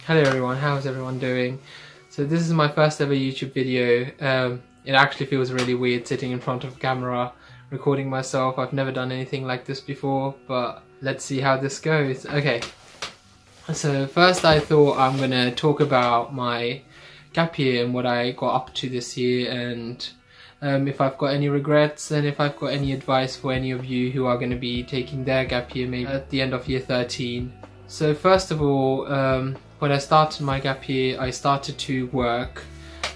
Hello everyone, how's everyone doing? So this is my first ever YouTube video. It actually feels really weird sitting in front of a camera recording myself. I've never done anything like this before, but let's see how this goes. Okay, so first I thought I'm gonna talk about my gap year and what I got up to this year, and if I've got any regrets and if I've got any advice for any of you who are going to be taking their gap year maybe at the end of year 13. So first of all, when I started my gap year, I started to work.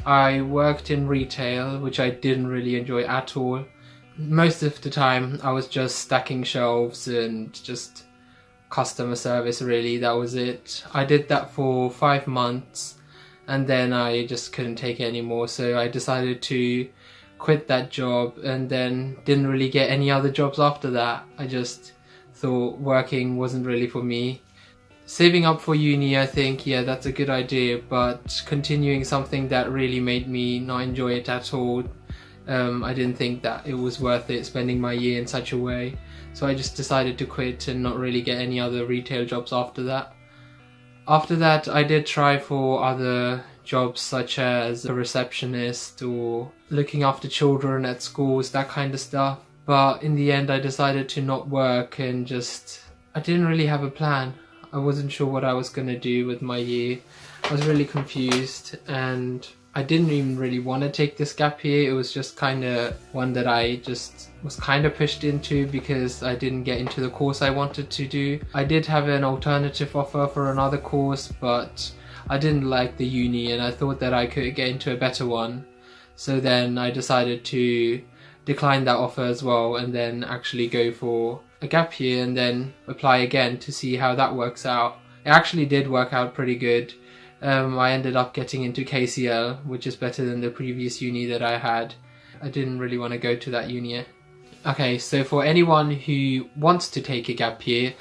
I worked in retail, which I didn't really enjoy at all. Most of the time I was just stacking shelves and just customer service, really, that was it. I did that for 5 months and then I just couldn't take it anymore, so I decided to quit that job and then didn't really get any other jobs after that. I just thought working wasn't really for me. Saving up for uni, I think, yeah, that's a good idea, but continuing something that really made me not enjoy it at all, I didn't think that it was worth it, spending my year in such a way. So I just decided to quit and not really get any other retail jobs after that. After that, I did try for other jobs such as a receptionist or looking after children at schools, that kind of stuff. But in the end, I decided to not work and I didn't really have a plan. I wasn't sure what I was going to do with my year. I was really confused and I didn't even really want to take this gap year. It was just kind of one that I just was kind of pushed into because I didn't get into the course I wanted to do. I did have an alternative offer for another course, but I didn't like the uni and I thought that I could get into a better one. So then I decided to decline that offer as well and then actually go for a gap year and then apply again to see how that works out. It actually did work out pretty good. I ended up getting into Kesigan, which is better than the previous uni that I had. I didn't really want to go to that uni. Okay, so for anyone who wants to take a gap year,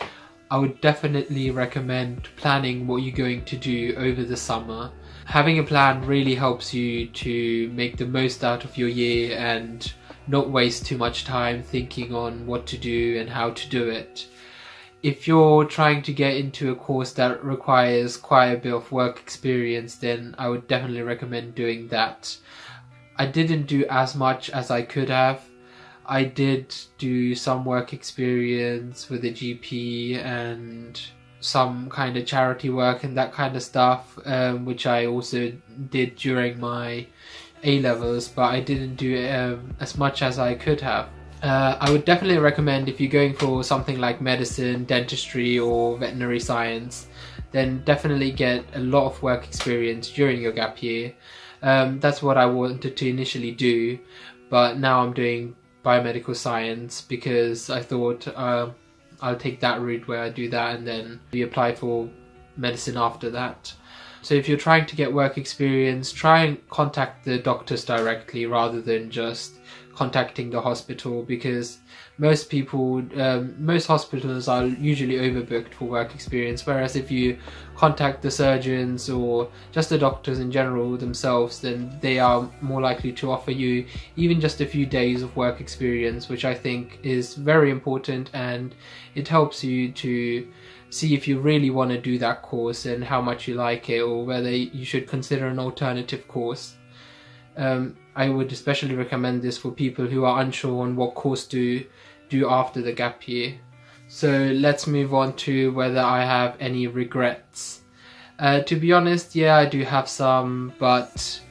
I would definitely recommend planning what you're going to do over the summer. Having a plan really helps you to make the most out of your year and not waste too much time thinking on what to do and how to do it. If you're trying to get into a course that requires quite a bit of work experience, then I would definitely recommend doing that. I didn't do as much as I could have. I did do some work experience with a GP and some kind of charity work and that kind of stuff, which I also did during my A-levels, but I didn't do it as much as I could have. I would definitely recommend, if you're going for something like medicine, dentistry or veterinary science, then definitely get a lot of work experience during your gap year. That's what I wanted to initially do, but now I'm doing biomedical science because I thought I'll take that route where I do that and then we apply for medicine after that. So if you're trying to get work experience, try and contact the doctors directly rather than just contacting the hospital, because most hospitals are usually overbooked for work experience, whereas if you contact the surgeons or just the doctors in general themselves, then they are more likely to offer you even just a few days of work experience, which I think is very important, and it helps you to see if you really want to do that course and how much you like it, or whether you should consider an alternative course. I would especially recommend this for people who are unsure on what course to do after the gap year. So let's move on to whether I have any regrets. To be honest, yeah, I do have some, but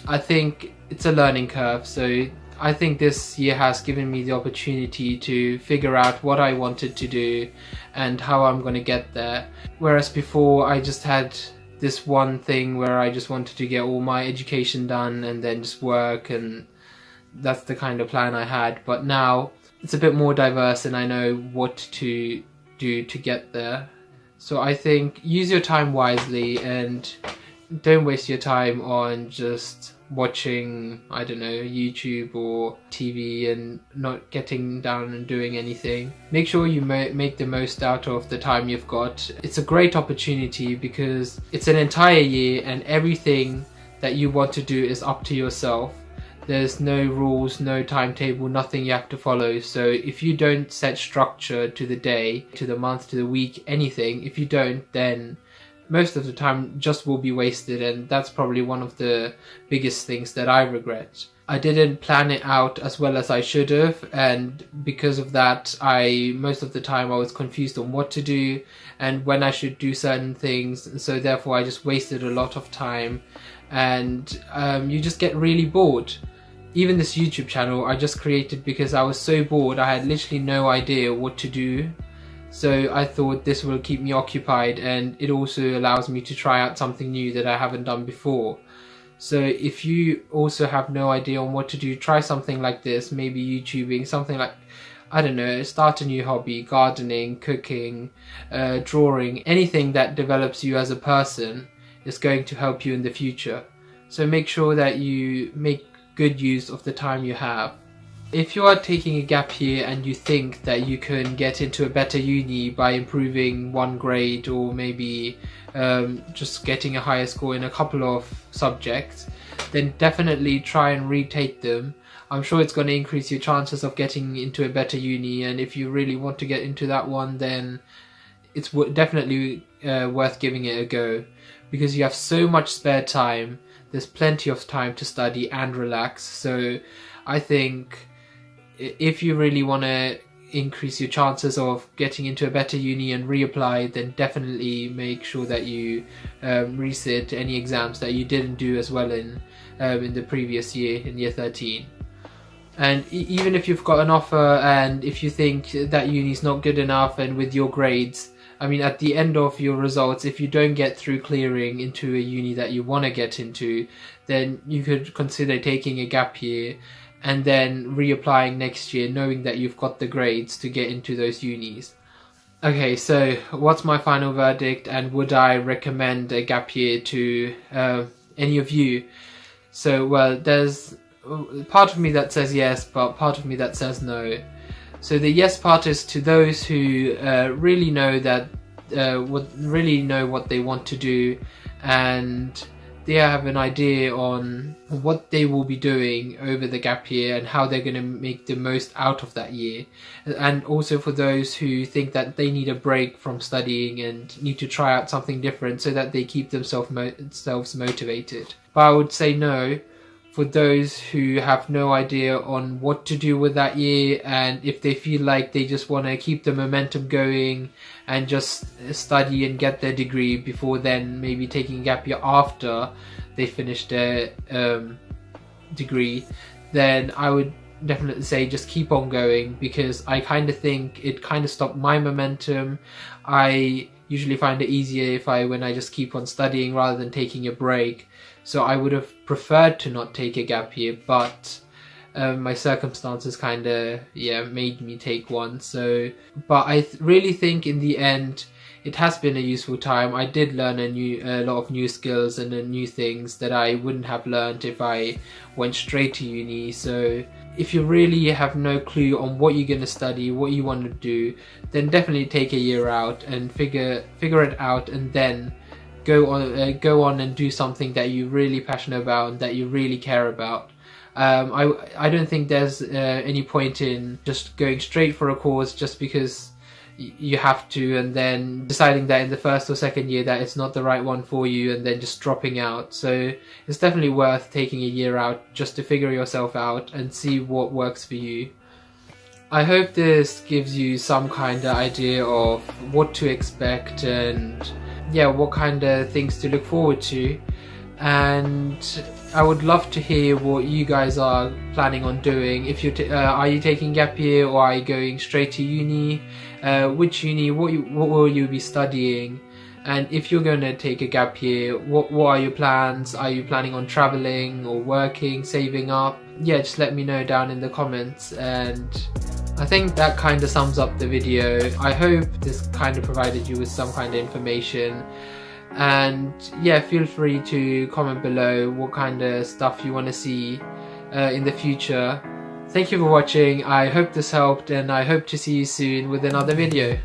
I think it's a learning curve. So I think this year has given me the opportunity to figure out what I wanted to do and how I'm going to get there. Whereas before I just had this one thing where I just wanted to get all my education done and then just work, and that's the kind of plan I had. But now it's a bit more diverse and I know what to do to get there. So I think use your time wisely and don't waste your time on just watching, I don't know, YouTube or TV and not getting down and doing anything. Make sure you make the most out of the time you've got. It's a great opportunity because it's an entire year and everything that you want to do is up to yourself. There's no rules, no timetable, nothing you have to follow. So if you don't set structure to the day, to the month, to the week, anything, if you don't, then most of the time just will be wasted, and that's probably one of the biggest things that I regret. I didn't plan it out as well as I should have, and because of that, most of the time I was confused on what to do and when I should do certain things, and so therefore I just wasted a lot of time, and you just get really bored. Even this YouTube channel I just created because I was so bored. I had literally no idea what to do. So I thought this will keep me occupied, and it also allows me to try out something new that I haven't done before. So if you also have no idea on what to do, try something like this, maybe YouTubing, something like, I don't know, start a new hobby, gardening, cooking, drawing, anything that develops you as a person is going to help you in the future. So make sure that you make good use of the time you have. If you are taking a gap year and you think that you can get into a better uni by improving one grade, or maybe just getting a higher score in a couple of subjects, then definitely try and retake them. I'm sure it's going to increase your chances of getting into a better uni, and if you really want to get into that one, then it's definitely worth giving it a go, because you have so much spare time. There's plenty of time to study and relax. So I think if you really want to increase your chances of getting into a better uni and reapply, then definitely make sure that you resit any exams that you didn't do as well in the previous year, in year 13. And even if you've got an offer and if you think that uni's not good enough, and with your grades, I mean, at the end of your results, if you don't get through clearing into a uni that you want to get into, then you could consider taking a gap year and then reapplying next year, knowing that you've got the grades to get into those unis. Okay, so what's my final verdict, and would I recommend a gap year to any of you? So, well, there's part of me that says yes, but part of me that says no. So the yes part is to those who really know what they want to do, and they have an idea on what they will be doing over the gap year and how they're going to make the most out of that year. And also for those who think that they need a break from studying and need to try out something different so that they keep themselves motivated. But I would say no for those who have no idea on what to do with that year, and if they feel like they just want to keep the momentum going and just study and get their degree before then maybe taking a gap year after they finish their degree, then I would definitely say just keep on going, because I kind of think it kind of stopped my momentum. I usually find it easier when I just keep on studying rather than taking a break. So I would have preferred to not take a gap year, but my circumstances kind of made me take one. So, but I really think in the end it has been a useful time. I did learn a lot of new skills and new things that I wouldn't have learned if I went straight to uni. So if you really have no clue on what you're going to study, what you want to do, then definitely take a year out and figure it out, and then go on and do something that you're really passionate about and that you really care about. I don't think there's any point in just going straight for a course just because you have to, and then deciding that in the first or second year that it's not the right one for you, and then just dropping out. So it's definitely worth taking a year out just to figure yourself out and see what works for you. I hope this gives you some kind of idea of what to expect and what kind of things to look forward to. And I would love to hear what you guys are planning on doing. If you're are you taking gap year, or are you going straight to uni? Which uni? What will you be studying? And if you're going to take a gap year, what are your plans? Are you planning on traveling or working, saving up? Just let me know down in the comments. And I think that kind of sums up the video. I hope this kind of provided you with some kind of information. And feel free to comment below what kind of stuff you want to see in the future. Thank you for watching. I hope this helped, and I hope to see you soon with another video.